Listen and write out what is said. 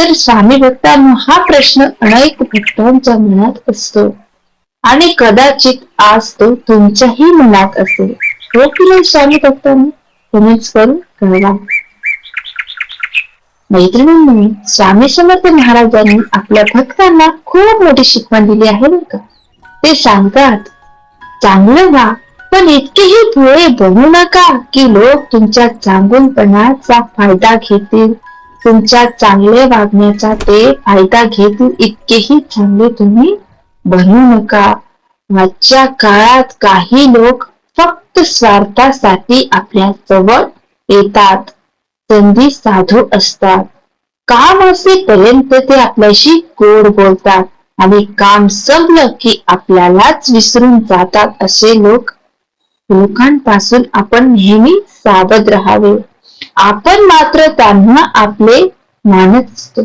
तर स्वामी भक्तांनो, हा प्रश्न अनेक भक्तांच्या मनात असतो आणि कदाचित आज तो तुमच्याही मनात असेल. हो की नाही स्वामी भक्तांनो? तुम्हीच करून कळवा. मैत्रिणींनी, स्वामी समर्थ महाराजांनी आपल्या भक्तांना खूप मोठी शिकवण दिली आहे बरं का. ते सांगतात, चांगलं व्हा, पण इतकेही भोळे बनू नका की लोक तुमच्या चांगुलपणाचा फायदा घेतील. तुमच्या चांगले वागण्याचा ते फायदा घेतील इतकेही चांगले तुम्ही बनू नका. आजच्या काळात काही लोक फक्त स्वार्थासाठी आपल्या जवळ येतात. संधी साधू असतात. काम असेपर्यंत ते आपल्याशी गोड बोलतात आणि काम संपलं की आपल्यालाच विसरून जातात. असे लोकांपासून आपण नेहमी सावध राहावे. आपण मात्र त्यांना आपले मानत असतो.